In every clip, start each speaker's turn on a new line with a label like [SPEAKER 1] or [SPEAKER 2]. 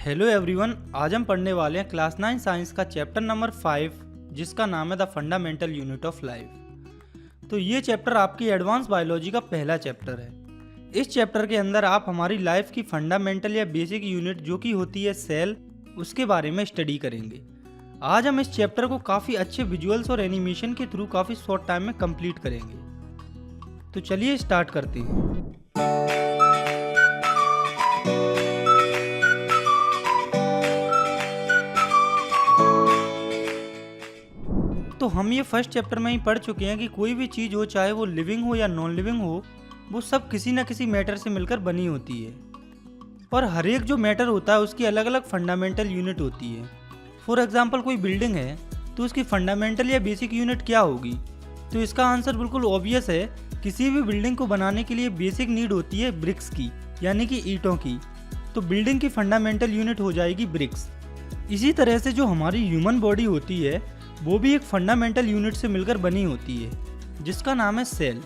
[SPEAKER 1] Hello everyone, आज हम पढ़ने वाले हैं क्लास 9 साइंस का चैप्टर नंबर 5 जिसका नाम है the fundamental unit of life. तो ये चैप्टर आपकी एडवांस बायोलॉजी का पहला चैप्टर है। इस चैप्टर के अंदर आप हमारी लाइफ की फंडामेंटल या बेसिक यूनिट जो कि होती है सेल, उसके बारे में स्टडी करेंगे। आज हम इस चैप्टर को काफ़ी अच्छे विजुअल्स और एनिमेशन के थ्रू काफ़ी शॉर्ट टाइम में कंप्लीट करेंगे। तो चलिए स्टार्ट करते हैं। तो हम ये फर्स्ट चैप्टर में ही पढ़ चुके हैं कि कोई भी चीज़ हो, चाहे वो लिविंग हो या नॉन लिविंग हो, वो सब किसी न किसी मैटर से मिलकर बनी होती है। और हर एक जो मैटर होता है उसकी अलग अलग फंडामेंटल यूनिट होती है। फॉर एग्जांपल कोई बिल्डिंग है तो उसकी फंडामेंटल या बेसिक यूनिट क्या होगी? तो इसका आंसर बिल्कुल ऑब्वियस है। किसी भी बिल्डिंग को बनाने के लिए बेसिक नीड होती है ब्रिक्स की, यानी कि ईंटों की। तो बिल्डिंग की फंडामेंटल यूनिट हो जाएगी ब्रिक्स। इसी तरह से जो हमारी ह्यूमन बॉडी होती है वो भी एक फंडामेंटल यूनिट से मिलकर बनी होती है जिसका नाम है सेल।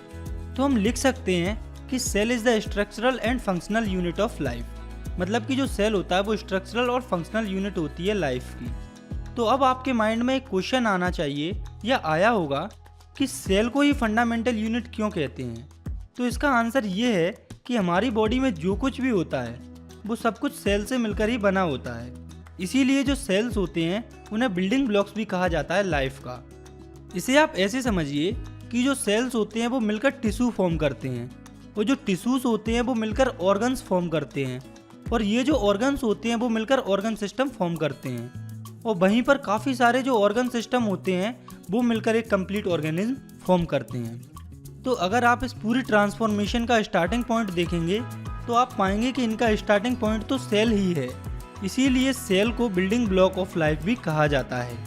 [SPEAKER 1] तो हम लिख सकते हैं कि cell is the structural and functional unit of life. मतलब कि जो सेल होता है वो स्ट्रक्चरल और फंक्शनल यूनिट होती है लाइफ की। तो अब आपके माइंड में एक क्वेश्चन आना चाहिए या आया होगा कि सेल को ही फंडामेंटल यूनिट क्यों कहते हैं? तो इसका आंसर ये है कि हमारी बॉडी में जो कुछ भी होता है वो सब कुछ सेल से मिलकर ही बना होता है। इसीलिए जो सेल्स होते हैं उन्हें बिल्डिंग ब्लॉक्स भी कहा जाता है लाइफ का। इसे आप ऐसे समझिए कि जो सेल्स होते हैं वो मिलकर टिश्यू फॉर्म करते हैं, और जो टिश्यूज होते हैं वो मिलकर ऑर्गन्स फॉर्म करते हैं, और ये जो ऑर्गन्स होते हैं वो मिलकर ऑर्गन सिस्टम फॉर्म करते हैं, और वहीं पर काफ़ी सारे जो ऑर्गन सिस्टम होते हैं वो मिलकर एक कंप्लीट ऑर्गेनिज्म फॉर्म करते हैं। तो अगर आप इस पूरी ट्रांसफॉर्मेशन का स्टार्टिंग पॉइंट देखेंगे तो आप पाएंगे कि इनका स्टार्टिंग पॉइंट तो सेल ही है। इसीलिए सेल को बिल्डिंग ब्लॉक ऑफ लाइफ भी कहा जाता है।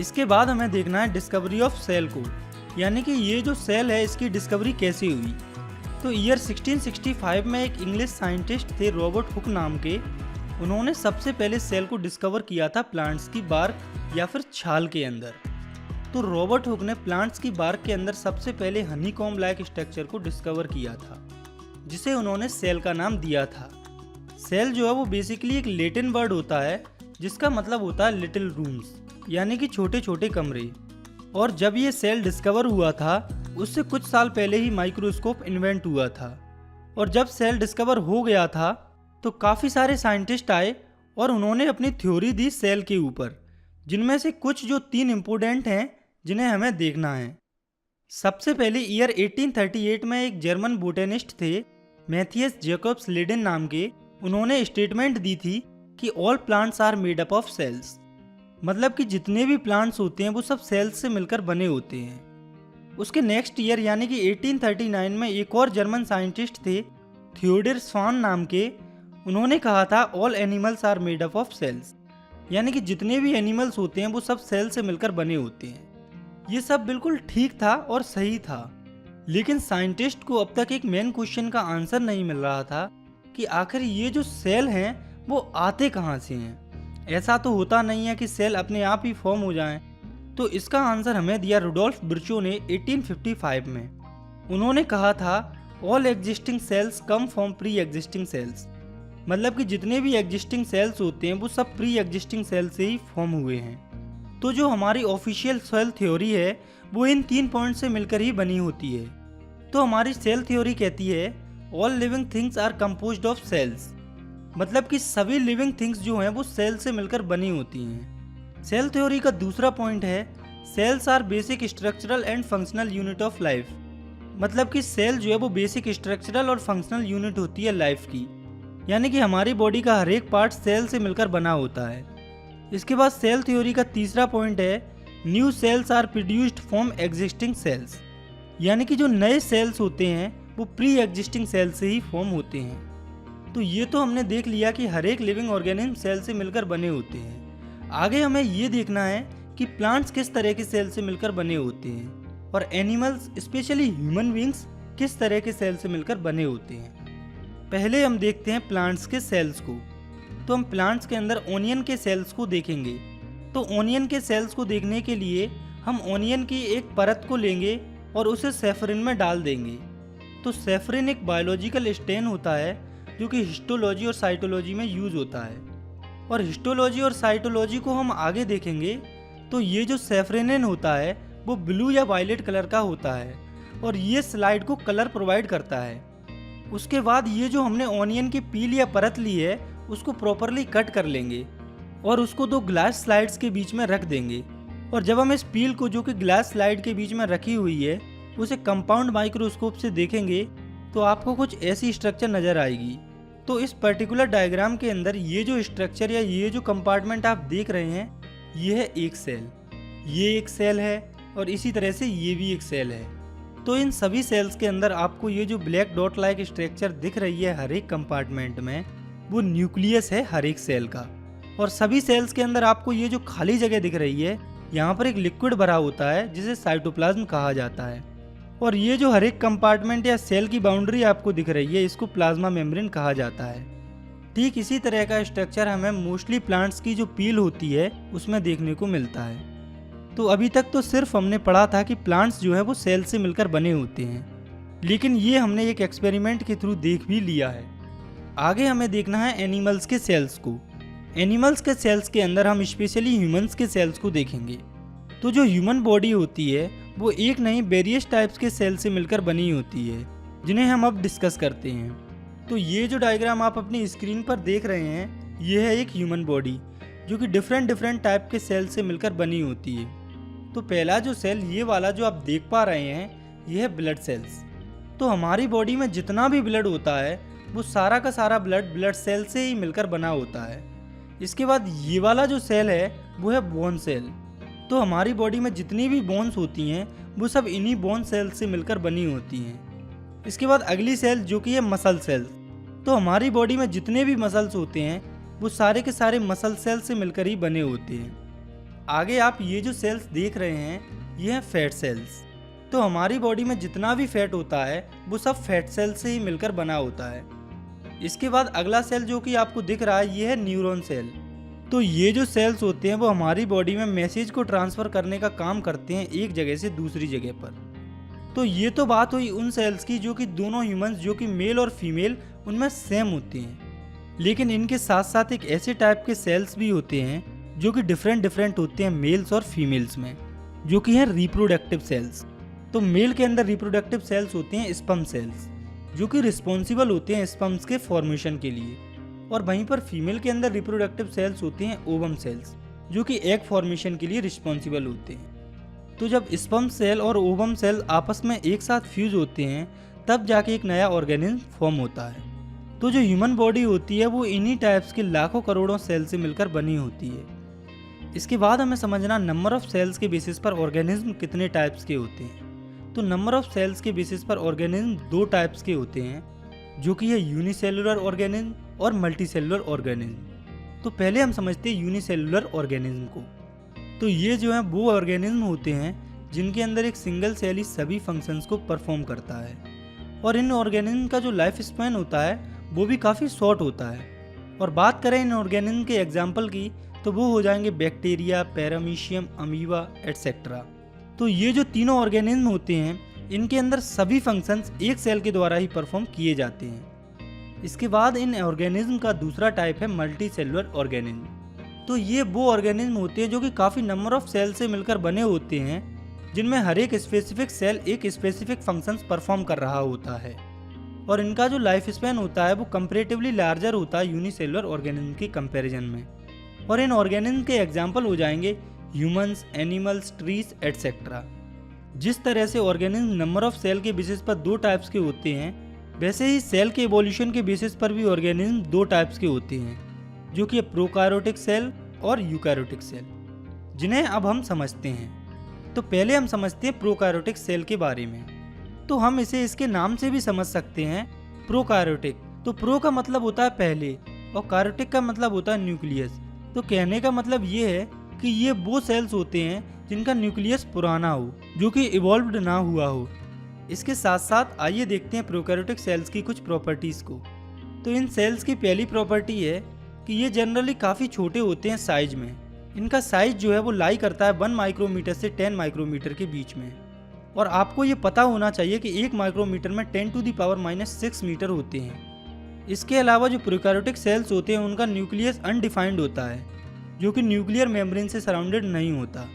[SPEAKER 1] इसके बाद हमें देखना है डिस्कवरी ऑफ सेल को, यानी कि ये जो सेल है इसकी डिस्कवरी कैसे हुई। तो ईयर 1665 में एक इंग्लिश साइंटिस्ट थे रॉबर्ट हुक नाम के। उन्होंने सबसे पहले सेल को डिस्कवर किया था प्लांट्स की बार्क या फिर छाल के अंदर। तो रॉबर्ट हुक ने प्लांट्स की बार्क के अंदर सबसे पहले हनीकॉम्ब लाइक स्ट्रक्चर को डिस्कवर किया था, जिसे उन्होंने सेल का नाम दिया था। सेल जो है वो बेसिकली एक लैटिन वर्ड होता है जिसका मतलब होता है लिटिल रूम्स, यानी कि छोटे छोटे कमरे। और जब ये सेल डिस्कवर हुआ था उससे कुछ साल पहले ही माइक्रोस्कोप इन्वेंट हुआ था। और जब सेल डिस्कवर हो गया था तो काफ़ी सारे साइंटिस्ट आए और उन्होंने अपनी थ्योरी दी सेल के ऊपर, जिनमें से कुछ जो 3 इम्पोर्टेंट हैं जिन्हें हमें देखना है। सबसे पहले ईयर 1838 में एक जर्मन बोटेनिस्ट थे मैथियस जैकब्स लेडेन नाम के। उन्होंने स्टेटमेंट दी थी कि all plants are made up of cells. मतलब कि जितने भी प्लांट्स होते हैं वो सब सेल्स से मिलकर बने होते हैं। उसके नेक्स्ट ईयर यानी कि 1839 में एक और जर्मन साइंटिस्ट थे थियोडर स्वान नाम के। उन्होंने कहा था all animals are made up of cells, यानी कि जितने भी एनिमल्स होते हैं वो सब सेल से मिलकर बने होते हैं। ये सब बिल्कुल ठीक था और सही था, लेकिन साइंटिस्ट को अब तक एक मेन क्वेश्चन का आंसर नहीं मिल रहा था कि आखिर ये जो सेल हैं वो आते कहाँ से हैं। ऐसा तो होता नहीं है कि सेल अपने आप ही फॉर्म हो जाएं। तो इसका आंसर हमें दिया रुडोल्फ विर्चो ने 1855 में। उन्होंने कहा था all existing cells come from pre existing cells. मतलब कि जितने भी एग्जिस्टिंग सेल्स होते हैं वो सब प्री एग्जिस्टिंग सेल से ही फॉर्म हुए हैं। तो जो हमारी ऑफिशियल सेल थ्योरी है वो इन 3 पॉइंट से मिलकर ही बनी होती है। तो हमारी सेल थ्योरी कहती है all living things are composed of cells. मतलब कि सभी लिविंग थिंग्स जो हैं वो सेल से मिलकर बनी होती हैं। सेल थ्योरी का दूसरा पॉइंट है cells are basic structural and functional unit of life. मतलब कि सेल जो है वो बेसिक स्ट्रक्चरल और फंक्शनल यूनिट होती है लाइफ की, यानी कि हमारी बॉडी का हर एक पार्ट सेल से मिलकर बना होता है। इसके बाद सेल थ्योरी का तीसरा पॉइंट है new cells are produced from existing cells. यानी कि जो नए सेल्स होते हैं वो प्री एग्जिस्टिंग सेल से ही फॉर्म होते हैं। तो ये तो हमने देख लिया कि हर एक लिविंग ऑर्गेनिज्म सेल से मिलकर बने होते हैं। आगे हमें ये देखना है कि प्लांट्स किस तरह के सेल से मिलकर बने होते हैं और एनिमल्स स्पेशली ह्यूमन बींग्स किस तरह के सेल से मिलकर बने होते हैं। पहले हम देखते हैं प्लांट्स के सेल्स को। तो हम प्लांट्स के अंदर ओनियन के सेल्स को देखेंगे। तो ओनियन के सेल्स को देखने के लिए हम ओनियन की एक परत को लेंगे और उसे सैफरिन में डाल देंगे। तो सैफरिन एक बायोलॉजिकल स्टेन होता है जो कि हिस्टोलॉजी और साइटोलॉजी में यूज होता है। और हिस्टोलॉजी और साइटोलॉजी को हम आगे देखेंगे तो ये जो सेफ्रेनिन होता है वो ब्लू या वायलेट कलर का होता है और ये स्लाइड को कलर प्रोवाइड करता है। उसके बाद ये जो हमने ऑनियन की पील या परत ली है उसको प्रॉपरली कट कर लेंगे और उसको 2 ग्लास स्लाइड्स के बीच में रख देंगे। और जब हम इस पील को जो कि ग्लास स्लाइड के बीच में रखी हुई है उसे कंपाउंड माइक्रोस्कोप से देखेंगे तो आपको कुछ ऐसी स्ट्रक्चर नज़र आएगी। तो इस पर्टिकुलर डायग्राम के अंदर ये जो स्ट्रक्चर या ये जो कंपार्टमेंट आप देख रहे हैं ये है एक सेल, ये एक सेल है और इसी तरह से ये भी एक सेल है। तो इन सभी सेल्स के अंदर आपको ये जो ब्लैक डॉट लाइक स्ट्रक्चर दिख रही है हर एक कंपार्टमेंट में वो न्यूक्लियस है हर एक सेल का। और सभी सेल्स के अंदर आपको ये जो खाली जगह दिख रही है यहाँ पर एक लिक्विड भरा होता है जिसे साइटोप्लाज्म कहा जाता है। और ये जो हर एक कंपार्टमेंट या सेल की बाउंड्री आपको दिख रही है इसको प्लाज्मा मेम्ब्रेन कहा जाता है। ठीक इसी तरह का स्ट्रक्चर हमें मोस्टली प्लांट्स की जो पील होती है उसमें देखने को मिलता है। तो अभी तक तो सिर्फ हमने पढ़ा था कि प्लांट्स जो है वो सेल से मिलकर बने होते हैं, लेकिन ये हमने एक एक्सपेरिमेंट के थ्रू देख भी लिया है। आगे हमें देखना है एनिमल्स के सेल्स को। एनिमल्स के सेल्स के अंदर हम स्पेशली ह्यूमंस के सेल्स को देखेंगे। तो जो ह्यूमन बॉडी होती है वो एक नहीं वेरियस टाइप्स के सेल से मिलकर बनी होती है जिन्हें हम अब डिस्कस करते हैं। तो ये जो डायग्राम आप अपनी स्क्रीन पर देख रहे हैं ये है एक ह्यूमन बॉडी जो कि डिफरेंट टाइप के सेल से मिलकर बनी होती है। तो पहला जो सेल ये वाला जो आप देख पा रहे हैं ये है ब्लड सेल्स। तो हमारी बॉडी में जितना भी ब्लड होता है वो सारा का सारा ब्लड सेल से ही मिलकर बना होता है। इसके बाद ये वाला जो सेल है वो है बोन सेल। तो हमारी बॉडी में जितनी भी बोन्स होती हैं वो सब इन्हीं बोन सेल से मिलकर बनी होती हैं। इसके बाद अगली सेल जो कि है मसल सेल। तो हमारी बॉडी में जितने भी मसल्स होते हैं वो सारे के सारे मसल सेल से मिलकर ही बने होते हैं। आगे आप ये जो सेल्स देख रहे हैं ये हैं फैट सेल्स। तो हमारी बॉडी में जितना भी फैट होता है वो सब फैट सेल से ही मिलकर बना होता है। इसके बाद अगला सेल जो कि आपको दिख रहा है ये है न्यूरॉन सेल। तो ये जो सेल्स होते हैं वो हमारी बॉडी में मैसेज को ट्रांसफ़र करने का काम करते हैं एक जगह से दूसरी जगह पर। तो ये तो बात हुई उन सेल्स की जो कि दोनों ह्यूमंस जो कि मेल और फीमेल उनमें सेम होते हैं। लेकिन इनके साथ साथ एक ऐसे टाइप के सेल्स भी होते हैं जो कि डिफरेंट होते हैं मेल्स और फीमेल्स में, जो कि हैं रिप्रोडक्टिव सेल्स। तो मेल के अंदर रिप्रोडक्टिव सेल्स होते हैं स्पर्म सेल्स जो कि रिस्पॉन्सिबल होते हैं स्पर्म्स के फॉर्मेशन के लिए, और वहीं पर फीमेल के अंदर रिप्रोडक्टिव सेल्स होते हैं ओवम सेल्स जो कि एग फॉर्मेशन के लिए रिस्पॉन्सिबल होते हैं। तो जब स्पर्म सेल और ओवम सेल आपस में एक साथ फ्यूज होते हैं तब जाके एक नया ऑर्गेनिज्म फॉर्म होता है। तो जो ह्यूमन बॉडी होती है वो इन्हीं टाइप्स के लाखों करोड़ों सेल से मिलकर बनी होती है। इसके बाद हमें समझना नंबर ऑफ सेल्स के बेसिस पर ऑर्गेनिज्म कितने टाइप्स के होते हैं। तो नंबर ऑफ सेल्स के बेसिस पर ऑर्गेनिज्म 2 टाइप्स के होते हैं जो कि है यूनिसेलुलर ऑर्गेनिज्म और मल्टीसेलुलर ऑर्गेनिज्म। तो पहले हम समझते हैं यूनिसेलुलर ऑर्गेनिज्म को। तो ये जो है वो ऑर्गेनिज्म होते हैं जिनके अंदर एक सिंगल सेल ही सभी फंक्शंस को परफॉर्म करता है, और इन ऑर्गेनिज्म का जो लाइफ स्पैन होता है वो भी काफ़ी शॉर्ट होता है। और बात करें इन ऑर्गेनिज्म के एग्जाम्पल की तो वो हो जाएंगे बैक्टीरिया, पैरामीशियम, अमीबा एटसेट्रा। तो ये जो तीनों ऑर्गेनिज्म होते हैं इनके अंदर सभी फंक्शंस एक सेल के द्वारा ही परफॉर्म किए जाते हैं। इसके बाद इन ऑर्गेनिज्म का दूसरा टाइप है मल्टी सेलुलर ऑर्गेनिज्म। तो ये वो ऑर्गेनिज्म होते हैं जो कि काफ़ी नंबर ऑफ सेल से मिलकर बने होते हैं जिनमें हर एक स्पेसिफिक सेल एक स्पेसिफिक फंक्शंस परफॉर्म कर रहा होता है, और इनका जो लाइफ स्पैन होता है वो कंपेरेटिवली लार्जर होता है यूनिसेलुलर ऑर्गेनिज्म के कंपैरिजन में। और इन ऑर्गेनिज्म के एग्जाम्पल हो जाएंगे ह्यूमंस, एनिमल्स, ट्रीज एटसेट्रा। जिस तरह से ऑर्गेनिज्म नंबर ऑफ सेल के बेसिस पर 2 टाइप्स के होते हैं वैसे ही सेल के इवोल्यूशन के बेसिस पर भी ऑर्गेनिज्म 2 टाइप्स के होते हैं जो कि प्रोकार्योटिक सेल और यूकैरियोटिक सेल, जिन्हें अब हम समझते हैं। तो पहले हम समझते हैं प्रोकार्योटिक सेल के बारे में। तो हम इसे इसके नाम से भी समझ सकते हैं, प्रोकार्योटिक। तो प्रो का मतलब होता है पहले और कार्योटिक का मतलब होता है न्यूक्लियस। तो कहने का मतलब ये है कि ये वो सेल्स होते हैं जिनका न्यूक्लियस पुराना हो, जो कि इवॉल्व्ड ना हुआ हो। इसके साथ साथ आइए देखते हैं प्रोकैरियोटिक सेल्स की कुछ प्रॉपर्टीज़ को। तो इन सेल्स की पहली प्रॉपर्टी है कि ये जनरली काफ़ी छोटे होते हैं साइज में। इनका साइज जो है वो लाई करता है 1 माइक्रोमीटर से 10 माइक्रोमीटर के बीच में। और आपको ये पता होना चाहिए कि 1 माइक्रोमीटर में 10⁻⁻⁶ मीटर होते हैं। इसके अलावा जो प्रोकैरियोटिक सेल्स होते हैं उनका न्यूक्लियस अनडिफाइंड होता है, जो कि न्यूक्लियर मेम्ब्रेन से सराउंडेड नहीं होता।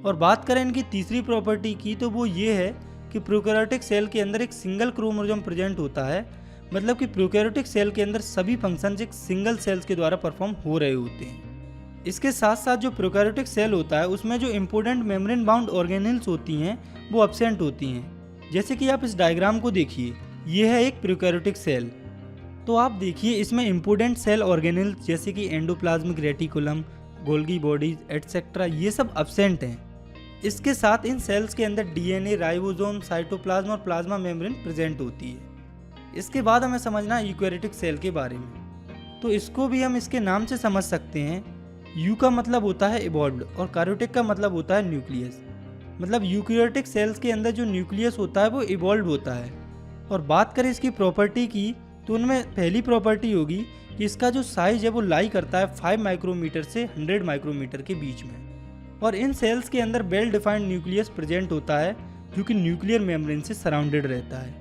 [SPEAKER 1] और बात करें इनकी तीसरी प्रॉपर्टी की तो वो ये है कि प्रोकैरियोटिक सेल के अंदर एक सिंगल क्रोमोसोम प्रेजेंट होता है, मतलब कि प्रोकैरियोटिक सेल के अंदर सभी फंक्शंस एक सिंगल सेल्स के द्वारा परफॉर्म हो रहे होते हैं। इसके साथ साथ जो प्रोकैरियोटिक सेल होता है उसमें जो इम्पोर्टेंट मेम्ब्रेन बाउंड ऑर्गेनेल्स होती हैं वो एब्सेंट होती हैं। जैसे कि आप इस डायग्राम को देखिए, ये है एक प्रोकैरियोटिक सेल। तो आप देखिए इसमें इम्पोर्टेंट सेल ऑर्गेनेल्स जैसे कि endoplasmic reticulum, Golgi bodies etcetera ये सब एब्सेंट हैं। इसके साथ इन सेल्स के अंदर डीएनए, राइबोसोम, साइटोप्लाज्म और प्लाज्मा मेम्ब्रेन प्रेजेंट होती है। इसके बाद हमें समझना है यूकैरियोटिक सेल के बारे में। तो इसको भी हम इसके नाम से समझ सकते हैं। यू का मतलब होता है इवॉल्व्ड और कैरियोटिक का मतलब होता है न्यूक्लियस। मतलब यूकैरियोटिक सेल्स के अंदर जो न्यूक्लियस होता है वो इवॉल्व होता है। और बात करें इसकी प्रॉपर्टी की तो उनमें पहली प्रॉपर्टी होगी कि इसका जो साइज है वो लाई करता है 5 माइक्रोमीटर से 100 माइक्रोमीटर के बीच में। और इन सेल्स के अंदर वेल डिफाइंड न्यूक्लियस प्रेजेंट होता है जो कि न्यूक्लियर मेम्ब्रेन से सराउंडेड रहता है।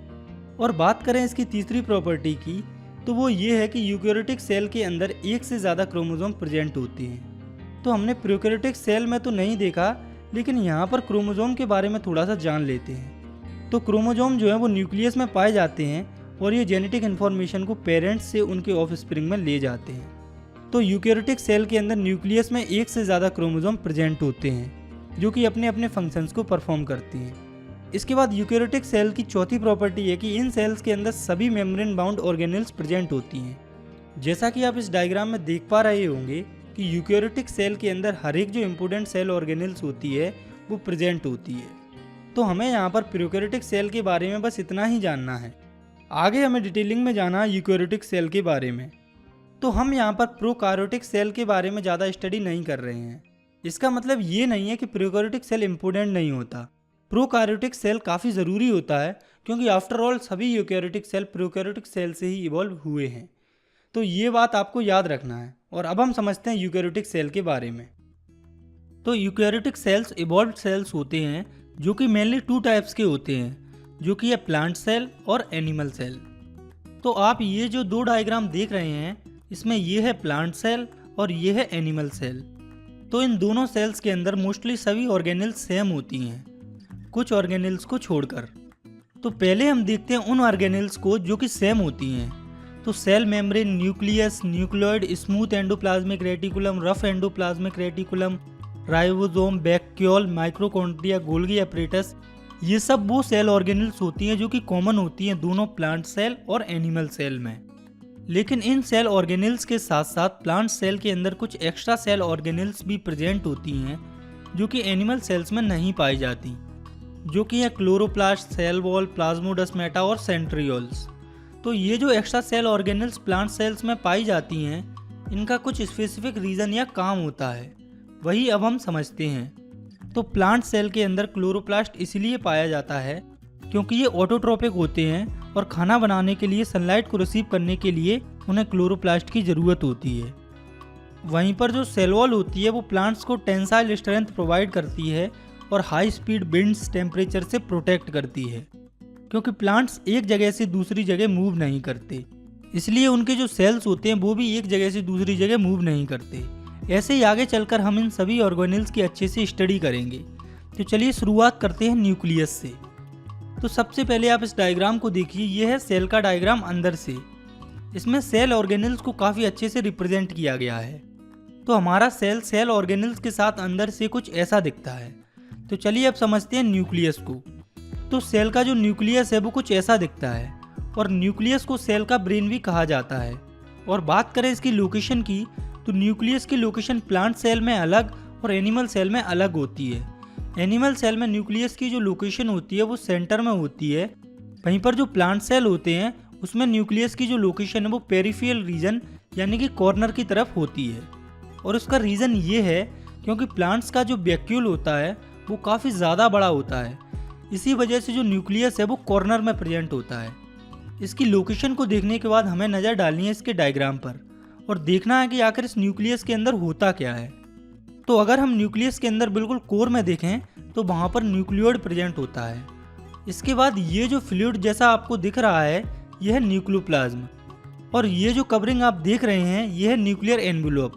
[SPEAKER 1] और बात करें इसकी तीसरी प्रॉपर्टी की तो वो ये है कि यूकैरियोटिक सेल के अंदर एक से ज़्यादा क्रोमोसोम प्रेजेंट होते हैं। तो हमने प्रोकैरियोटिक सेल में तो नहीं देखा, लेकिन यहाँ पर क्रोमोसोम के बारे में थोड़ा सा जान लेते हैं। तो क्रोमोसोम जो है वो न्यूक्लियस में पाए जाते हैं और ये जेनेटिक इन्फॉर्मेशन को पेरेंट्स से उनके ऑफस्प्रिंग में ले जाते हैं। तो यूकैरियोटिक सेल के अंदर न्यूक्लियस में एक से ज़्यादा क्रोमोसोम प्रेजेंट होते हैं जो कि अपने अपने फंक्शंस को परफॉर्म करते हैं। इसके बाद यूकैरियोटिक सेल की चौथी प्रॉपर्टी है कि इन सेल्स के अंदर सभी मेम्ब्रेन बाउंड ऑर्गेनेल्स प्रेजेंट होती हैं। जैसा कि आप इस डायग्राम में देख पा रहे होंगे कि यूकैरियोटिक सेल के अंदर हर एक जो इम्पोर्टेंट सेल ऑर्गेनेल्स होती है वो प्रेजेंट होती है। तो हमें यहाँ पर प्रोकैरियोटिक सेल के बारे में बस इतना ही जानना है। आगे हमें डिटेलिंग में जाना है यूकैरियोटिक सेल के बारे में। तो हम यहाँ पर प्रोकैरियोटिक सेल के बारे में ज़्यादा स्टडी नहीं कर रहे हैं। इसका मतलब ये नहीं है कि प्रोकैरियोटिक सेल इम्पोर्टेंट नहीं होता। प्रोकैरियोटिक सेल काफ़ी ज़रूरी होता है क्योंकि आफ्टर ऑल सभी यूकैरियोटिक सेल प्रोकैरियोटिक सेल से ही इवॉल्व हुए हैं। तो ये बात आपको याद रखना है। और अब हम समझते हैं यूकैरियोटिक सेल के बारे में। तो यूकैरियोटिक सेल्स इवॉल्व्ड सेल्स होते हैं जो कि मेनली 2 टाइप्स के होते हैं, जो कि है प्लांट सेल और एनिमल सेल। तो आप ये जो 2 डायग्राम देख रहे हैं इसमें ये है प्लांट सेल और ये है एनिमल सेल। तो इन दोनों सेल्स के अंदर मोस्टली सभी ऑर्गेनेल्स सेम होती हैं, कुछ ऑर्गेनेल्स को छोड़कर। तो पहले हम देखते हैं उन ऑर्गेनेल्स को जो कि सेम होती हैं। तो cell membrane, nucleus, nucleoid, smooth endoplasmic reticulum, rough endoplasmic reticulum, ribosome, vacuole, mitochondria, Golgi apparatus, ये सब वो सेल ऑर्गेनेल्स होती हैं जो कि कॉमन होती हैं दोनों प्लांट सेल और एनिमल सेल में। लेकिन इन सेल ऑर्गेनेल्स के साथ साथ प्लांट सेल के अंदर कुछ एक्स्ट्रा सेल ऑर्गेनेल्स भी प्रेजेंट होती हैं जो कि एनिमल सेल्स में नहीं पाई जाती, जो कि है क्लोरोप्लास्ट, सेल वॉल, प्लाज्मोडेस्माटा और सेंट्रियोल्स। तो ये जो extra cell organelles plant cells में पाई जाती हैं इनका कुछ स्पेसिफिक रीज़न या काम होता है, वही अब हम समझते हैं। तो प्लांट सेल के अंदर क्लोरोप्लास्ट इसलिए पाया जाता है क्योंकि ये ऑटोट्रोपिक होते हैं और खाना बनाने के लिए सनलाइट को रिसीव करने के लिए उन्हें क्लोरोप्लास्ट की ज़रूरत होती है। वहीं पर जो सेल वॉल होती है वो प्लांट्स को टेंसाइल स्ट्रेंथ प्रोवाइड करती है और हाई स्पीड विंड्स टेम्परेचर से प्रोटेक्ट करती है, क्योंकि प्लांट्स एक जगह से दूसरी जगह मूव नहीं करते, इसलिए उनके जो सेल्स होते हैं वो भी एक जगह से दूसरी जगह मूव नहीं करते। ऐसे ही आगे चलकर हम इन सभी ऑर्गेनेल्स की अच्छे से स्टडी करेंगे। तो चलिए शुरुआत करते हैं न्यूक्लियस से। तो सबसे पहले आप इस डायग्राम को देखिए, ये है सेल का डायग्राम अंदर से। इसमें सेल ऑर्गेनेल्स को काफ़ी अच्छे से रिप्रेजेंट किया गया है। तो हमारा सेल ऑर्गेनेल्स के साथ अंदर से कुछ ऐसा दिखता है। तो चलिए अब समझते हैं न्यूक्लियस को। तो सेल का जो न्यूक्लियस है वो कुछ ऐसा दिखता है और न्यूक्लियस को सेल का ब्रेन भी कहा जाता है। और बात करें इसकी लोकेशन की तो न्यूक्लियस की लोकेशन प्लांट सेल में अलग और एनिमल सेल में अलग होती है। एनिमल सेल में न्यूक्लियस की जो लोकेशन होती है वो सेंटर में होती है, वहीं पर जो प्लांट सेल होते हैं उसमें न्यूक्लियस की जो लोकेशन है वो पेरिफेरल रीजन यानी कि कॉर्नर की तरफ होती है। और उसका रीज़न ये है क्योंकि प्लांट्स का जो वैक्यूल होता है वो काफ़ी ज़्यादा बड़ा होता है, इसी वजह से जो न्यूक्लियस है वो कॉर्नर में प्रेजेंट होता है। इसकी लोकेशन को देखने के बाद हमें नज़र डालनी है इसके डायग्राम पर और देखना है कि आखिर इस न्यूक्लियस के अंदर होता क्या है। तो अगर हम न्यूक्लियस के अंदर बिल्कुल कोर में देखें तो वहाँ पर न्यूक्लियोइड प्रेजेंट होता है। इसके बाद ये जो फ्लूइड जैसा आपको दिख रहा है यह है न्यूक्लियोप्लाज्म। और ये जो कवरिंग आप देख रहे हैं ये है न्यूक्लियर एनवेलोप,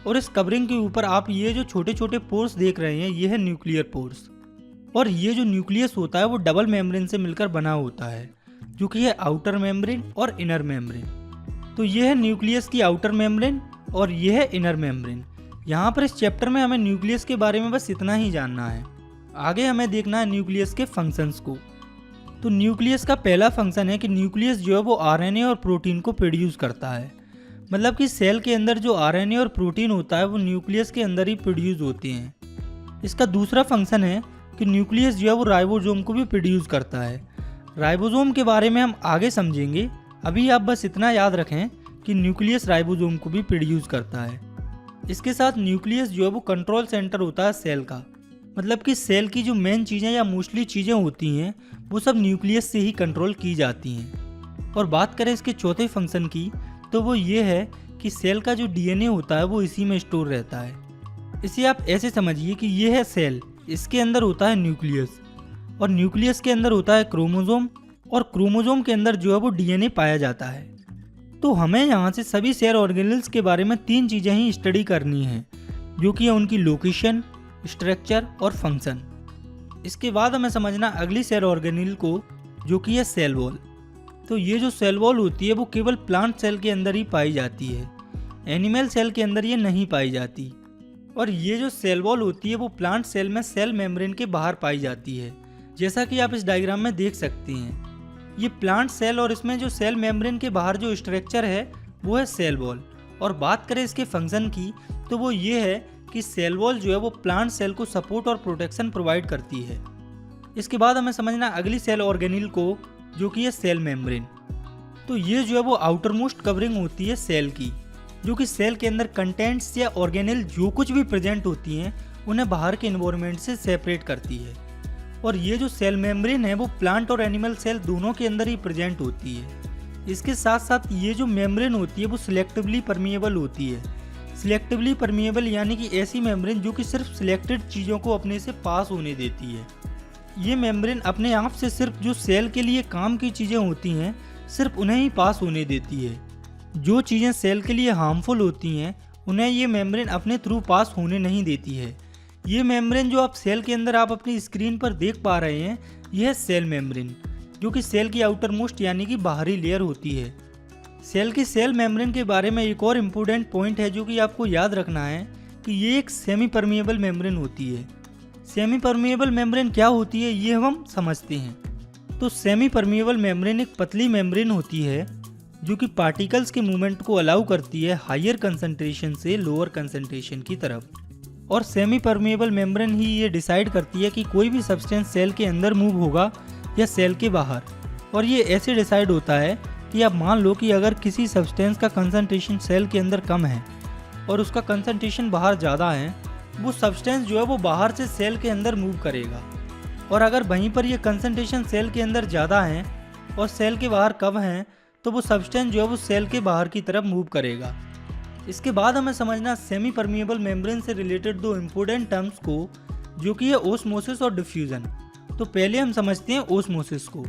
[SPEAKER 1] और इस कवरिंग के ऊपर आप ये जो छोटे छोटे पोर्स देख रहे हैं ये है न्यूक्लियर पोर्स। और ये जो न्यूक्लियस होता है वो डबल मेम्ब्रेन से मिलकर बना होता है, जो कि है आउटर मेम्ब्रेन और इनर मेम्ब्रेन। तो ये है न्यूक्लियस की आउटर मेम्ब्रेन और ये है इनर मेम्ब्रेन। यहाँ पर इस चैप्टर में हमें न्यूक्लियस के बारे में बस इतना ही जानना है। आगे हमें देखना है न्यूक्लियस के फंक्शंस को। तो न्यूक्लियस का पहला फंक्शन है कि न्यूक्लियस जो है वो आरएनए और प्रोटीन को प्रोड्यूस करता है। मतलब कि सेल के अंदर जो आरएनए और प्रोटीन होता है वो न्यूक्लियस के अंदर ही प्रोड्यूस होते हैं। इसका दूसरा फंक्शन है कि न्यूक्लियस जो है वो राइबोसोम को भी प्रोड्यूस करता है। राइबोसोम के बारे में हम आगे समझेंगे, अभी आप बस इतना याद रखें कि न्यूक्लियस राइबोसोम को भी प्रोड्यूस करता है। इसके साथ न्यूक्लियस जो है वो कंट्रोल सेंटर होता है सेल का। मतलब कि सेल की जो मेन चीज़ें या मोस्टली चीज़ें होती हैं वो सब न्यूक्लियस से ही कंट्रोल की जाती हैं। और बात करें इसके चौथे फंक्शन की तो वो ये है कि सेल का जो डीएनए होता है वो इसी में स्टोर रहता है। इसे आप ऐसे समझिए कि ये है सेल, इसके अंदर होता है न्यूक्लियस, और न्यूक्लियस के अंदर होता है क्रोमोसोम, और क्रोमोसोम के अंदर जो है वो डीएनए पाया जाता है। तो हमें यहाँ से सभी सेल ऑर्गेनेल्स के बारे में 3 चीज़ें ही स्टडी करनी है, जो कि है उनकी लोकेशन, स्ट्रक्चर और फंक्शन। इसके बाद हमें समझना अगली सेल ऑर्गेनेल को, जो कि है सेल वॉल। तो ये जो सेल वॉल होती है वो केवल प्लांट सेल के अंदर ही पाई जाती है, एनिमल सेल के अंदर ये नहीं पाई जाती। और ये जो सेल वॉल होती है वो प्लांट सेल में सेल मेम्ब्रेन के बाहर पाई जाती है, जैसा कि आप इस डायग्राम में देख सकते हैं। ये प्लांट सेल और इसमें जो सेल मेम्ब्रेन के बाहर जो स्ट्रक्चर है वो है सेल वॉल। और बात करें इसके फंक्शन की तो वो ये है कि सेल वॉल जो है वो प्लांट सेल को सपोर्ट और प्रोटेक्शन प्रोवाइड करती है। इसके बाद हमें समझना अगली सेल ऑर्गेनेल को, जो कि है सेल मेम्ब्रेन। तो ये जो है वो आउटर मोस्ट कवरिंग होती है सेल की, जो कि सेल के अंदर कंटेंट्स या ऑर्गेनेल जो कुछ भी प्रेजेंट होती हैं उन्हें बाहर के एनवायरनमेंट से सेपरेट करती है। और ये जो सेल मेम्ब्रेन है वो प्लांट और एनिमल सेल दोनों के अंदर ही प्रेजेंट होती है। इसके साथ साथ ये जो मेम्ब्रेन होती है वो सिलेक्टिवली परमिएबल होती है। सिलेक्टिवली परमिएबल यानी कि ऐसी मेम्ब्रेन जो कि सिर्फ सिलेक्टेड चीज़ों को अपने से पास होने देती है। ये मेम्ब्रेन अपने आप से सिर्फ जो सेल के लिए काम की चीज़ें होती हैं सिर्फ उन्हें ही पास होने देती है। जो चीज़ें सेल के लिए हार्मफुल होती हैं उन्हें ये मेम्ब्रेन अपने थ्रू पास होने नहीं देती है। ये मेम्ब्रेन जो आप सेल के अंदर आप अपनी स्क्रीन पर देख पा रहे हैं यह है सेल मेम्ब्रेन, जो कि सेल की आउटर मोस्ट यानी कि बाहरी लेयर होती है। सेल की सेल मेम्ब्रेन के बारे में एक और इम्पोर्टेंट पॉइंट है जो कि आपको याद रखना है कि ये एक सेमी परमिएबल मेम्ब्रेन होती है। सेमी परमिएबल मेम्ब्रेन क्या होती है ये हम समझते हैं। तो सेमी परमिएबल मेम्ब्रेन एक पतली मेम्ब्रेन होती है जो कि पार्टिकल्स के मूवमेंट को अलाउ करती है हायर कंसंट्रेशन से लोअर कंसंट्रेशन की तरफ। और सेमी परमिएबल मेम्ब्रेन ही ये डिसाइड करती है कि कोई भी सब्सटेंस सेल के अंदर मूव होगा या सेल के बाहर। और ये ऐसे डिसाइड होता है कि आप मान लो कि अगर किसी सब्सटेंस का कंसंट्रेशन सेल के अंदर कम है और उसका कंसंट्रेशन बाहर ज़्यादा है, वो सब्सटेंस जो है वो बाहर से सेल के अंदर मूव करेगा। और अगर वहीं पर ये कंसंट्रेशन सेल के अंदर ज़्यादा है और सेल के बाहर कम है तो वो सब्सटेंस जो है वो सेल के बाहर की तरफ मूव करेगा। इसके बाद हमें समझना सेमी परमिएबल मेम्ब्रेन से रिलेटेड 2 इम्पोर्टेंट टर्म्स को, जो कि है ओस्मोसिस और डिफ्यूजन। तो पहले हम समझते हैं ओस्मोसिस को।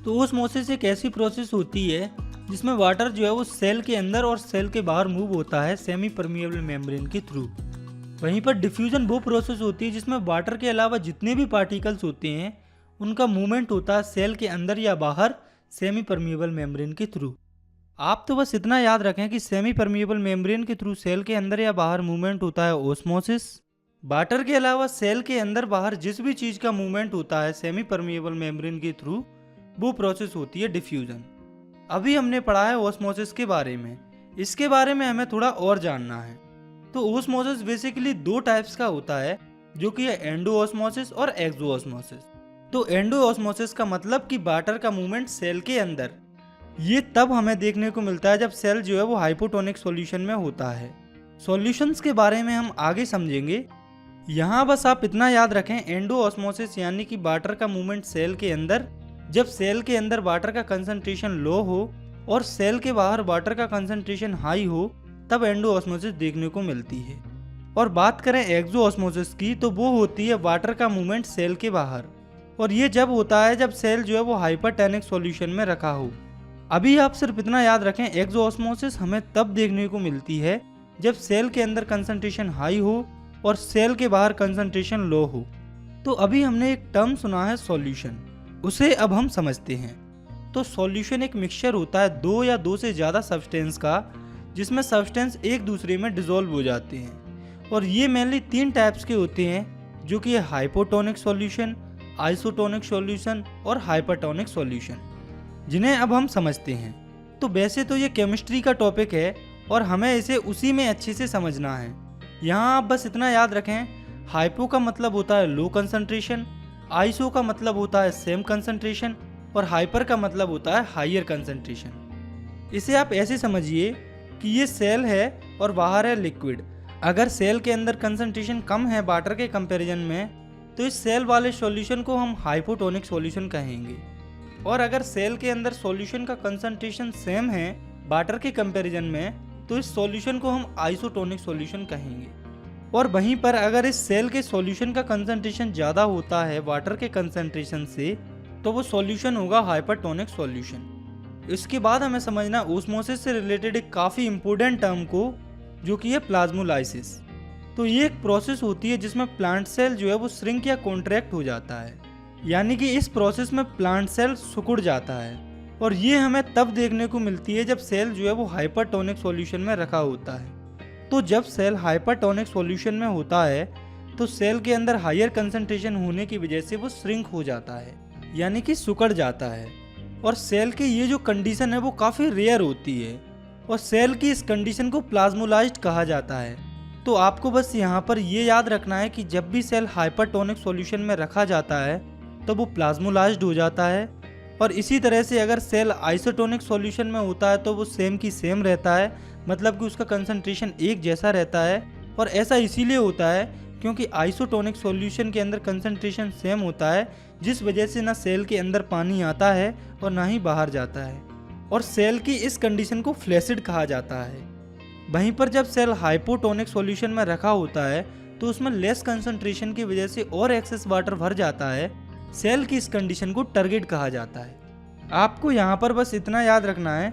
[SPEAKER 1] तो ओस्मोसिस एक ऐसी प्रोसेस होती है जिसमें वाटर जो है वो सेल के अंदर और सेल के बाहर मूव होता है सेमी परमिएबल मेम्ब्रेन के थ्रू। वहीं पर डिफ्यूजन वो प्रोसेस होती है जिसमें वाटर के अलावा जितने भी पार्टिकल्स होते हैं उनका मूवमेंट होता है सेल के अंदर या बाहर सेमी परमिएबल मेम्ब्रेन के थ्रू। आप तो बस इतना याद रखें कि सेमी परमिएबल मेम्ब्रेन के थ्रू सेल के अंदर या बाहर मूवमेंट होता है ओस्मोसिस। वाटर के अलावा सेल के अंदर बाहर जिस भी चीज़ का मूवमेंट होता है सेमी परमिएबल मेम्ब्रेन के थ्रू वो प्रोसेस होती है डिफ्यूजन। अभी हमने पढ़ा है ओस्मोसिस के बारे में, इसके बारे में हमें थोड़ा और जानना है। तो ओस्मोसिस बेसिकली 2 टाइप्स का होता है, जो कि है एंडो ऑस्मोसिस और एक्सो ऑस्मोसिस। तो एंडो ऑस्मोसिस का मतलब कि वाटर का मूवमेंट सेल के अंदर, ये तब हमें देखने को मिलता है जब सेल जो है वो हाइपोटोनिक सॉल्यूशन में होता है। सॉल्यूशंस के बारे में हम आगे समझेंगे। यहाँ बस आप इतना याद रखें, एंडो ऑस्मोसिस यानी कि वाटर का मूवमेंट सेल के अंदर, जब सेल के अंदर वाटर का कंसंट्रेशन लो हो और सेल के बाहर वाटर का कंसंट्रेशन हाई हो, तब एंडो ऑस्मोसिस देखने को मिलती है। और बात करें एक्सो ऑस्मोसिस की तो वो होती है वाटर का मूवमेंट सेल के बाहर, और ये जब होता है जब सेल जो है वो हाइपरटेनिक सॉल्यूशन में रखा हो। अभी आप सिर्फ इतना याद रखें, एक्सोऑस्मोसिस हमें तब देखने को मिलती है जब सेल के अंदर कंसंट्रेशन हाई हो और सेल के बाहर कंसंट्रेशन लो हो। तो अभी हमने एक टर्म सुना है सॉल्यूशन, उसे अब हम समझते हैं। तो सॉल्यूशन एक मिक्सचर होता है दो या दो से ज़्यादा सब्सटेंस का, जिसमें सब्सटेंस एक दूसरे में डिसॉल्व हो जाते हैं। और ये मेनली 3 टाइप्स के होते हैं, जो कि है हाइपोटोनिक सॉल्यूशन, आइसोटोनिक सॉल्यूशन और हाइपरटोनिक सॉल्यूशन, जिन्हें अब हम समझते हैं। तो वैसे तो ये केमिस्ट्री का टॉपिक है और हमें इसे उसी में अच्छे से समझना है। यहाँ आप बस इतना याद रखें, हाइपो का मतलब होता है लो कंसंट्रेशन, आइसो का मतलब होता है सेम कंसंट्रेशन और हाइपर का मतलब होता है हाइयर कंसंट्रेशन। इसे आप ऐसे समझिए कि ये सेल है और बाहर है लिक्विड। अगर सेल के अंदर कंसंट्रेशन कम है वाटर के कंपैरिजन में, तो इस सेल वाले सॉल्यूशन को हम हाइपोटोनिक सॉल्यूशन कहेंगे। और अगर सेल के अंदर सॉल्यूशन का कंसंट्रेशन सेम है वाटर के कंपैरिजन में, तो इस सॉल्यूशन को हम आइसोटोनिक सॉल्यूशन कहेंगे। और वहीं पर अगर इस सेल के सॉल्यूशन का कंसंट्रेशन ज़्यादा होता है वाटर के कंसंट्रेशन से, तो वो सॉल्यूशन होगा हाइपरटोनिक सॉल्यूशन। इसके बाद हमें समझना ओस्मोसिस से रिलेटेड एक काफ़ी इंपॉर्टेंट टर्म को, जो कि है प्लाज्मोलाइसिस। तो ये एक प्रोसेस होती है जिसमें प्लांट सेल जो है वो श्रिंक या कॉन्ट्रैक्ट हो जाता है, यानी कि इस प्रोसेस में प्लांट सेल सिकुड़ जाता है। और ये हमें तब देखने को मिलती है जब सेल जो है वो हाइपरटोनिक सॉल्यूशन में रखा होता है। तो जब सेल हाइपरटोनिक सॉल्यूशन में होता है, तो सेल के अंदर हायर कंसंट्रेशन होने की वजह से वो श्रिंक हो जाता है, यानी कि सिकुड़ जाता है। और सेल की ये जो कंडीशन है वो काफ़ी रेयर होती है, और सेल की इस कंडीशन को प्लाज्मोलाइज्ड कहा जाता है। तो आपको बस यहाँ पर ये याद रखना है कि जब भी सेल हाइपरटोनिक सॉल्यूशन में रखा जाता है तो वो प्लाज्मोलाइज्ड हो जाता है। और इसी तरह से अगर सेल आइसोटोनिक सॉल्यूशन में होता है तो वो सेम की सेम रहता है, मतलब कि उसका कंसंट्रेशन एक जैसा रहता है। और ऐसा इसीलिए होता है क्योंकि आइसोटोनिक सॉल्यूशन के अंदर कंसंट्रेशन सेम होता है, जिस वजह से ना सेल के अंदर पानी आता है और ना ही बाहर जाता है। और सेल की इस कंडीशन को फ्लैसिड कहा जाता है। वहीं पर जब सेल हाइपोटोनिक सॉल्यूशन में रखा होता है तो उसमें लेस कंसंट्रेशन की वजह से और एक्सेस वाटर भर जाता है। सेल की इस कंडीशन को टर्गिड कहा जाता है। आपको यहाँ पर बस इतना याद रखना है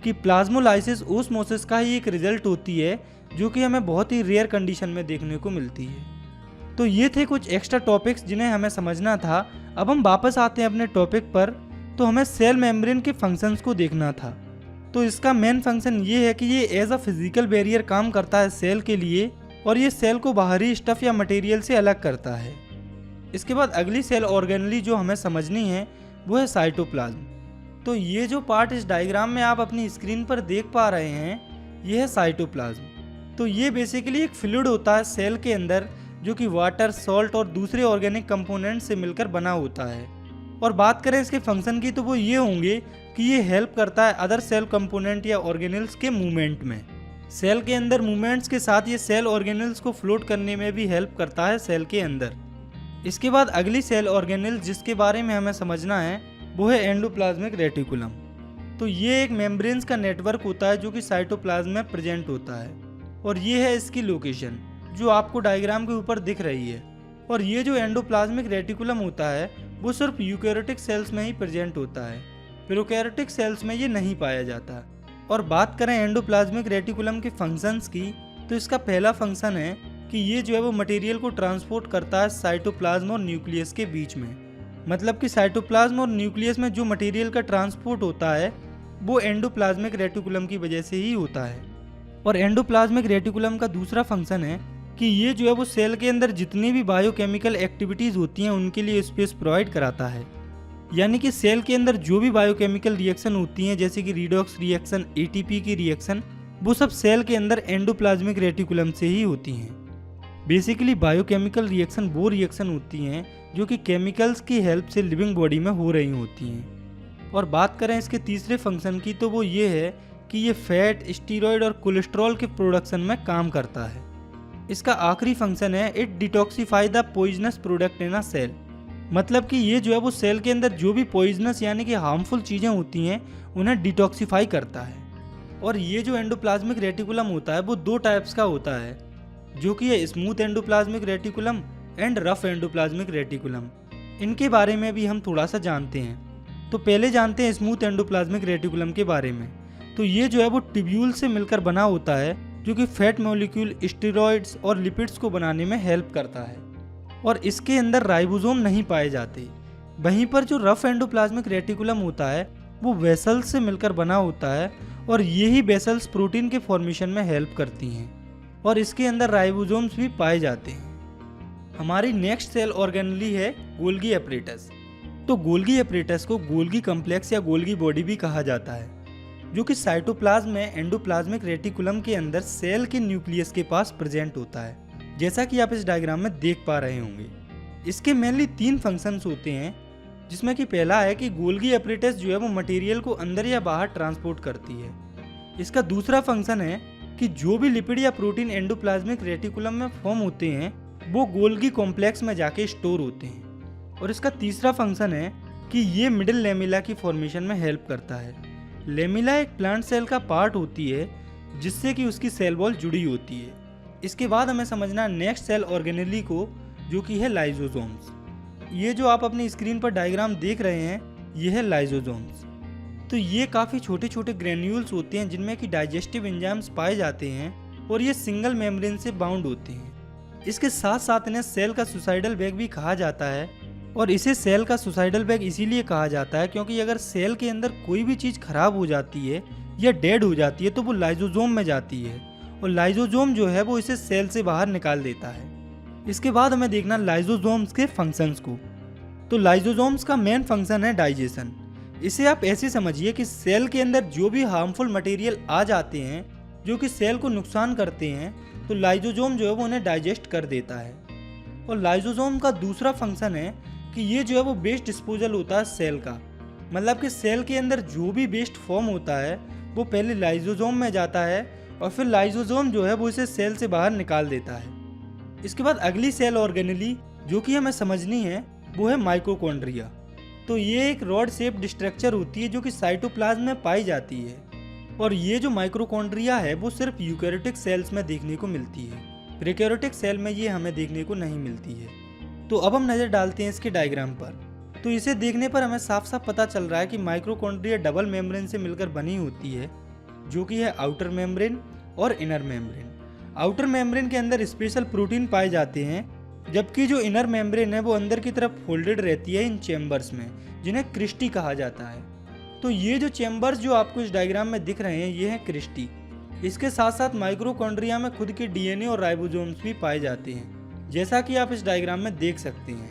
[SPEAKER 1] कि प्लाज्मोलाइसिस ओस्मोसिस का ही एक रिजल्ट होती है, जो कि हमें बहुत ही रेयर कंडीशन में देखने को मिलती है। तो ये थे कुछ एक्स्ट्रा टॉपिक्स जिन्हें हमें समझना था। अब हम वापस आते हैं अपने टॉपिक पर। तो हमें सेल मेम्ब्रेन के फंक्शंस को देखना था। तो इसका मेन फंक्शन ये है कि ये एज अ फिजिकल बैरियर काम करता है सेल के लिए, और ये सेल को बाहरी स्टफ या मटेरियल से अलग करता है। इसके बाद अगली सेल ऑर्गेनली जो हमें समझनी है वो है साइटोप्लाज्म। तो ये जो पार्ट इस डायग्राम में आप अपनी स्क्रीन पर देख पा रहे हैं, ये है साइटोप्लाज्म। तो ये बेसिकली एक फ्लूइड होता है सेल के अंदर, जो कि वाटर, सॉल्ट और दूसरे ऑर्गेनिक कंपोनेंट से मिलकर बना होता है। और बात करें इसके फंक्शन की तो वो ये होंगे कि ये हेल्प करता है अदर सेल कंपोनेंट या ऑर्गेनल्स के मूवमेंट में। सेल के अंदर मूवमेंट्स के साथ ये सेल ऑर्गेनल्स को फ्लोट करने में भी हेल्प करता है सेल के अंदर। इसके बाद अगली सेल ऑर्गेनल जिसके बारे में हमें समझना है वो है एंडोप्लाज्मिक रेटिकुलम। तो ये एक मेम्ब्रेन्स का नेटवर्क होता है जो कि साइटोप्लाज्म में प्रेजेंट होता है, और ये है इसकी लोकेशन जो आपको डायग्राम के ऊपर दिख रही है। और ये जो एंडोप्लाज्मिक रेटिकुलम होता है वो सिर्फ यूकैरियोटिक सेल्स में ही प्रेजेंट होता है, प्रोकैरियोटिक सेल्स में ये नहीं पाया जाता। और बात करें एंडोप्लाज्मिक रेटिकुलम के फंक्शंस की, तो इसका पहला फंक्शन है कि ये जो है वो मटेरियल को ट्रांसपोर्ट करता है साइटोप्लाज्म और न्यूक्लियस के बीच में। मतलब कि साइटोप्लाज्म और न्यूक्लियस में जो मटेरियल का ट्रांसपोर्ट होता है वो एंडोप्लाज्मिक रेटिकुलम की वजह से ही होता है। और एंडोप्लाज्मिक रेटिकुलम का दूसरा फंक्शन है कि ये जो है वो सेल के अंदर जितनी भी बायोकेमिकल एक्टिविटीज़ होती हैं उनके लिए स्पेस प्रोवाइड कराता है। यानी कि सेल के अंदर जो भी बायोकेमिकल रिएक्शन होती हैं, जैसे कि रिडॉक्स रिएक्शन, एटीपी की रिएक्शन, वो सब सेल के अंदर एंडोप्लाज्मिक रेटिकुलम से ही होती हैं। बेसिकली बायोकेमिकल रिएक्शन वो रिएक्शन होती हैं जो कि केमिकल्स की हेल्प से लिविंग बॉडी में हो रही होती हैं। और बात करें इसके तीसरे फंक्शन की, तो वो ये है कि ये फैट, स्टीरॉयड और कोलेस्ट्रॉल के प्रोडक्शन में काम करता है। इसका आखिरी फंक्शन है it detoxify the poisonous product in a cell. मतलब कि ये जो है वो सेल के अंदर जो भी पॉइजनस यानी कि हार्मफुल चीज़ें होती हैं उन्हें डिटॉक्सिफाई करता है। और ये जो एंडोप्लाज्मिक रेटिकुलम होता है वो दो टाइप्स का होता है, जो कि है smooth endoplasmic reticulum and rough endoplasmic reticulum. इनके बारे में भी हम थोड़ा सा जानते हैं। तो पहले जानते हैं स्मूथ एंडोप्लाज्मिक रेटिकुलम के बारे में। तो ये जो है वो ट्यूब्यूल से मिलकर बना होता है, जो कि फैट मॉलिक्यूल, स्टेरॉइड्स और लिपिड्स को बनाने में हेल्प करता है, और इसके अंदर राइबोसोम नहीं पाए जाते। वहीं पर जो रफ एंडोप्लाज्मिक रेटिकुलम होता है वो वेसल्स से मिलकर बना होता है, और यही वेसल्स प्रोटीन के फॉर्मेशन में हेल्प करती हैं, और इसके अंदर राइबोसोम्स भी पाए जाते हैं। हमारी नेक्स्ट सेल ऑर्गेनेली है गोल्गी एपरेटस। तो गोल्गी एपरेटस को गोल्गी कॉम्प्लेक्स या गोल्गी बॉडी भी कहा जाता है, जो कि साइटोप्लाज्म में एंडोप्लाज्मिक रेटिकुलम के अंदर सेल के न्यूक्लियस के पास प्रेजेंट होता है, जैसा कि आप इस डायग्राम में देख पा रहे होंगे। इसके मेनली 3 फंक्शंस होते हैं, जिसमें कि पहला है कि गोल्गी एपरेटस जो है वो मटेरियल को अंदर या बाहर ट्रांसपोर्ट करती है। इसका दूसरा फंक्शन है कि जो भी लिपिड या प्रोटीन एंडोप्लाज्मिक रेटिकुलम में फॉर्म होते हैं वो गोल्गी कॉम्प्लेक्स में जाके स्टोर होते हैं। और इसका तीसरा फंक्शन है कि ये मिडिल लेमिला की फॉर्मेशन में हेल्प करता है। लेमिला एक प्लांट सेल का पार्ट होती है जिससे कि उसकी सेल वॉल जुड़ी होती है। इसके बाद हमें समझना नेक्स्ट सेल ऑर्गेनेली को, जो कि है लाइसोसोम्स। ये जो आप अपनी स्क्रीन पर डायग्राम देख रहे हैं ये है लाइसोसोम्स। तो ये काफ़ी छोटे छोटे ग्रेन्यूल्स होते हैं जिनमें कि डाइजेस्टिव एंजाइम्स पाए जाते हैं, और ये सिंगल मेम्ब्रेन से बाउंड होते हैं। इसके साथ साथ इन्हें सेल का सुसाइडल बैग भी कहा जाता है, और इसे सेल का सुसाइडल बैग इसीलिए कहा जाता है क्योंकि अगर सेल के अंदर कोई भी चीज़ खराब हो जाती है या डेड हो जाती है तो वो लाइसोसोम में जाती है, और लाइसोसोम जो है वो इसे सेल से बाहर निकाल देता है। इसके बाद हमें देखना लाइसोसोम्स के फंक्शंस को। तो लाइसोसोम्स का मेन फंक्शन है डाइजेशन। इसे आप ऐसे समझिए कि सेल के अंदर जो भी हार्मफुल मटेरियल आ जाते हैं जो कि सेल को नुकसान करते हैं, तो लाइसोसोम जो है वो उन्हें डाइजेस्ट कर देता है। और लाइसोसोम का दूसरा फंक्शन है कि ये जो है वो वेस्ट डिस्पोजल होता है सेल का, मतलब कि सेल के अंदर जो भी वेस्ट फॉर्म होता है वो पहले लाइसोसोम में जाता है, और फिर लाइसोसोम जो है वो इसे सेल से बाहर निकाल देता है। इसके बाद अगली सेल ऑर्गेनेली जो कि हमें समझनी है वो है माइटोकॉन्ड्रिया। तो ये एक रॉड शेप्ड स्ट्रक्चर होती है जो कि साइटोप्लाज्म में पाई जाती है, और ये जो माइटोकॉन्ड्रिया है वो सिर्फ यूकैरियोटिक सेल्स में देखने को मिलती है, प्रोकैरियोटिक सेल में ये हमें देखने को नहीं मिलती है। तो अब हम नज़र डालते हैं इसके डायग्राम पर। तो इसे देखने पर हमें साफ साफ पता चल रहा है कि माइटोकॉन्ड्रिया डबल मेम्ब्रेन से मिलकर बनी होती है, जो कि है आउटर मेम्ब्रेन और इनर मेम्ब्रेन। आउटर मेम्ब्रेन के अंदर स्पेशल प्रोटीन पाए जाते हैं, जबकि जो इनर मेम्ब्रेन है वो अंदर की तरफ फोल्डेड रहती है इन चैम्बर्स में, जिन्हें क्रिस्टी कहा जाता है। तो ये जो चैम्बर्स जो आपको इस डायग्राम में दिख रहे हैं ये हैं क्रिस्टी। इसके साथ साथ माइटोकॉन्ड्रिया में खुद के डीएनए और राइबोसोम्स भी पाए जाते हैं, जैसा कि आप इस डायग्राम में देख सकते हैं।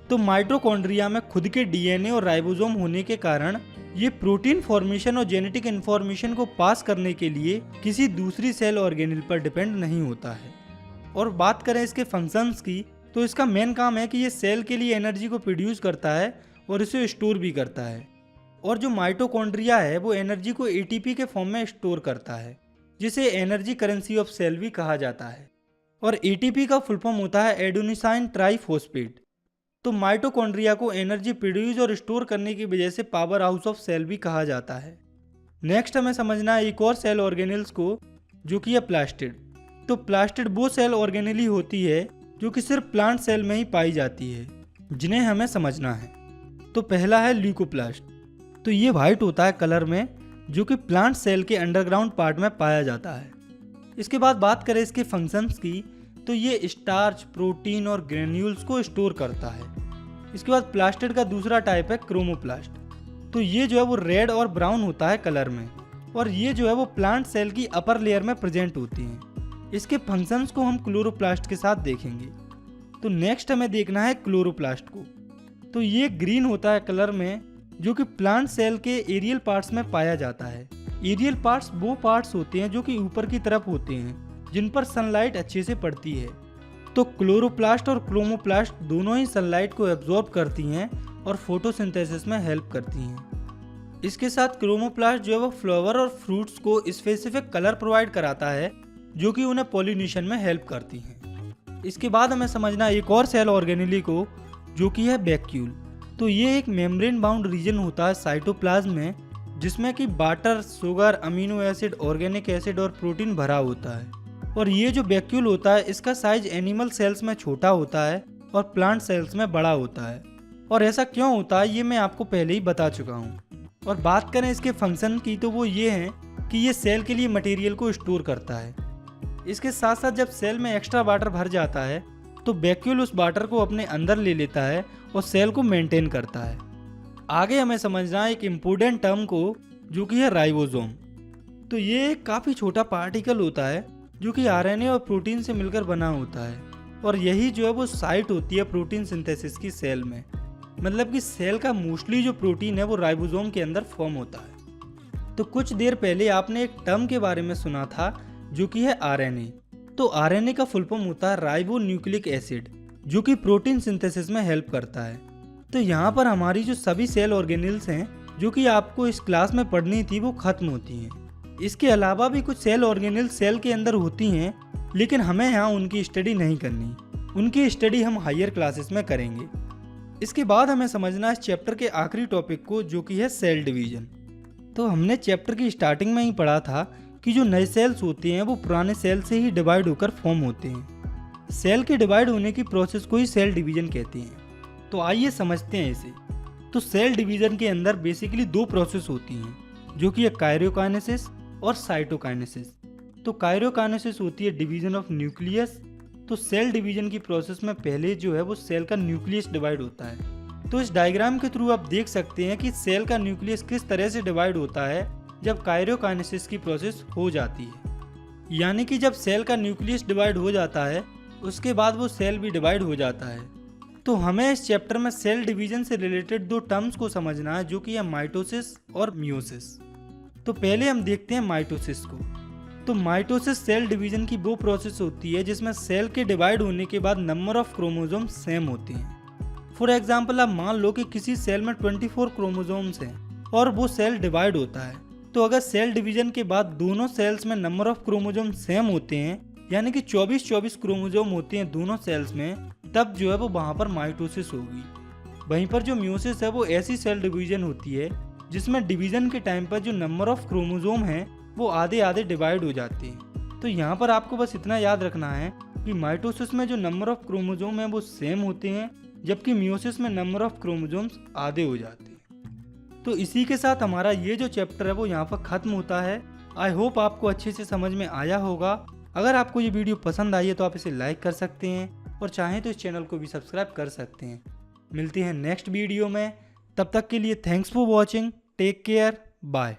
[SPEAKER 1] तो माइटोकॉन्ड्रिया में खुद के डीएनए और राइबोसोम होने के कारण ये प्रोटीन फॉर्मेशन और जेनेटिक इन्फॉर्मेशन को पास करने के लिए किसी दूसरी सेल ऑर्गेनेल पर डिपेंड नहीं होता है। और बात करें इसके फंक्शंस की, तो इसका मेन काम है कि ये सेल के लिए एनर्जी को प्रोड्यूस करता है और इसे स्टोर भी करता है। और जो माइटोकॉन्ड्रिया है वो एनर्जी को एटीपी के फॉर्म में स्टोर करता है, जिसे एनर्जी करेंसी ऑफ सेल भी कहा जाता है। और एटीपी का फुल फॉर्म होता है एडेनोसिन ट्राइफॉस्फेट। तो माइटोकॉन्ड्रिया को एनर्जी प्रोड्यूस और स्टोर करने की वजह से पावर हाउस ऑफ सेल भी कहा जाता है। नेक्स्ट हमें समझना है एक और सेल ऑर्गेनेल्स को, जो कि है प्लास्टिड। तो प्लास्टिड वो सेल ऑर्गेनेली होती है जो कि सिर्फ प्लांट सेल में ही पाई जाती है, जिन्हें हमें समझना है। तो पहला है ल्यूकोप्लास्ट। तो ये वाइट होता है कलर में, जो कि प्लांट सेल के अंडरग्राउंड पार्ट में पाया जाता है। इसके बाद बात करें इसके फंक्शंस की, तो ये स्टार्च, प्रोटीन और ग्रेन्यूल्स को स्टोर करता है। इसके बाद प्लास्टिड का दूसरा टाइप है क्रोमोप्लास्ट। तो ये जो है वो रेड और ब्राउन होता है कलर में, और ये जो है वो प्लांट सेल की अपर लेयर में प्रेजेंट होती हैं। इसके फंक्शंस को हम क्लोरोप्लास्ट के साथ देखेंगे। तो नेक्स्ट हमें देखना है क्लोरोप्लास्ट को। तो ये ग्रीन होता है कलर में, जो कि प्लांट सेल के एरियल पार्ट्स में पाया जाता है। एरियल पार्ट्स वो पार्ट्स होते हैं जो कि ऊपर की तरफ होते हैं, जिन पर सनलाइट अच्छे से पड़ती है। तो क्लोरोप्लास्ट और क्रोमोप्लास्ट दोनों ही सनलाइट को एब्जॉर्ब करती हैं और फोटोसिंथेसिस में हेल्प करती हैं। इसके साथ क्रोमोप्लास्ट जो है वो फ्लावर और फ्रूट्स को स्पेसिफिक कलर प्रोवाइड कराता है, जो कि उन्हें पॉलिनेशन में हेल्प करती हैं। इसके बाद हमें समझना एक और सेल ऑर्गेनेली को, जो कि है वैक्यूल। तो ये एक मेम्ब्रेन बाउंड रीजन होता है साइटोप्लाज्म में, जिसमें कि water, sugar, amino acid, organic acid और प्रोटीन भरा होता है। और ये जो वैक्यूल होता है इसका साइज एनिमल सेल्स में छोटा होता है और प्लांट सेल्स में बड़ा होता है। और ऐसा क्यों होता है ये मैं आपको पहले ही बता चुका हूँ। और बात करें इसके फंक्शन की तो वो ये है कि ये सेल के लिए मटेरियल को स्टोर करता है। इसके साथ साथ जब सेल में एक्स्ट्रा वाटर भर जाता है तो वैक्यूल उस वाटर को अपने अंदर ले लेता है और सेल को मेंटेन करता है। आगे हमें समझना है एक इम्पोर्टेंट टर्म को, जो कि है राइबोसोम। तो ये एक काफ़ी छोटा पार्टिकल होता है जो कि आरएनए और प्रोटीन से मिलकर बना होता है, और यही जो है वो साइट होती है प्रोटीन सिंथेसिस की सेल में। मतलब कि सेल का मोस्टली जो प्रोटीन है वो राइबोसोम के अंदर फॉर्म होता है। तो कुछ देर पहले आपने एक टर्म के बारे में सुना था जो कि है आरएनए। तो आरएनए का फुल फॉर्म होता है राइबो न्यूक्लिक एसिड, जो कि प्रोटीन सिंथेसिस में हेल्प करता है। तो यहाँ पर हमारी जो सभी सेल ऑर्गेनेल्स हैं जो कि आपको इस क्लास में पढ़नी थी वो खत्म होती हैं। इसके अलावा भी कुछ सेल ऑर्गेनेल्स सेल के अंदर होती हैं, लेकिन हमें यहाँ उनकी स्टडी नहीं करनी। उनकी स्टडी हम हायर क्लासेस में करेंगे। इसके बाद हमें समझना है इस चैप्टर के आखिरी टॉपिक को, जो कि है सेल डिवीजन। तो हमने चैप्टर की स्टार्टिंग में ही पढ़ा था कि जो नए सेल्स होते हैं वो पुराने सेल से ही डिवाइड होकर फॉर्म होते हैं। सेल के डिवाइड होने की प्रोसेस को ही सेल डिवीजन कहते हैं। तो आइए समझते हैं इसे। तो सेल डिवीजन के अंदर बेसिकली दो प्रोसेस होती हैं, जो कि है काइरोकाइनेसिस और साइटोकाइनेसिस। तो काइरोकाइनेसिस होती है डिवीजन ऑफ न्यूक्लियस। तो सेल डिवीजन की प्रोसेस में पहले जो है वो सेल का न्यूक्लियस डिवाइड होता है। तो इस डायग्राम के थ्रू आप देख सकते हैं कि सेल का न्यूक्लियस किस तरह से डिवाइड होता है जब काइरोकाइनेसिस की प्रोसेस हो जाती है। यानी कि जब सेल का न्यूक्लियस डिवाइड हो जाता है उसके बाद वो सेल भी डिवाइड हो जाता है। तो हमें इस चैप्टर में सेल डिवीजन से रिलेटेड दो टर्म्स को समझना है, जो कि है माइटोसिस और मियोसिस। तो पहले हम देखते हैं माइटोसिस को। तो माइटोसिस सेल डिवीजन की वो प्रोसेस होती है जिसमें सेल के डिवाइड होने के बाद नंबर ऑफ क्रोमोसोम सेम होते हैं। फॉर एग्जाम्पल आप मान लो कि किसी सेल में 24 क्रोमोसोम्स हैं और वो सेल डिवाइड होता है। तो अगर सेल डिवीजन के बाद दोनों सेल्स में नंबर ऑफ क्रोमोसोम सेम होते हैं, यानी कि 24 क्रोमोसोम होते हैं दोनों सेल्स में, तब जो है वो वहाँ पर माइटोसिस होगी। वहीं पर जो मियोसिस है वो ऐसी सेल डिवीजन होती है जिसमें डिवीजन के टाइम पर जो नंबर ऑफ क्रोमोसोम हैं वो आधे आधे डिवाइड हो जाते हैं। तो यहाँ पर आपको बस इतना याद रखना है कि माइटोसिस में जो नंबर ऑफ क्रोमोसोम है वो सेम होते हैं, जबकि मियोसिस में नंबर ऑफ क्रोमोसोम्स आधे हो जाते हैं। तो इसी के साथ हमारा ये जो चैप्टर है वो यहाँ पर खत्म होता है। आई होप आपको अच्छे से समझ में आया होगा। अगर आपको ये वीडियो पसंद आई है तो आप इसे लाइक कर सकते हैं और चाहें तो इस चैनल को भी सब्सक्राइब कर सकते हैं। मिलते हैं नेक्स्ट वीडियो में, तब तक के लिए thanks for watching, take care, bye.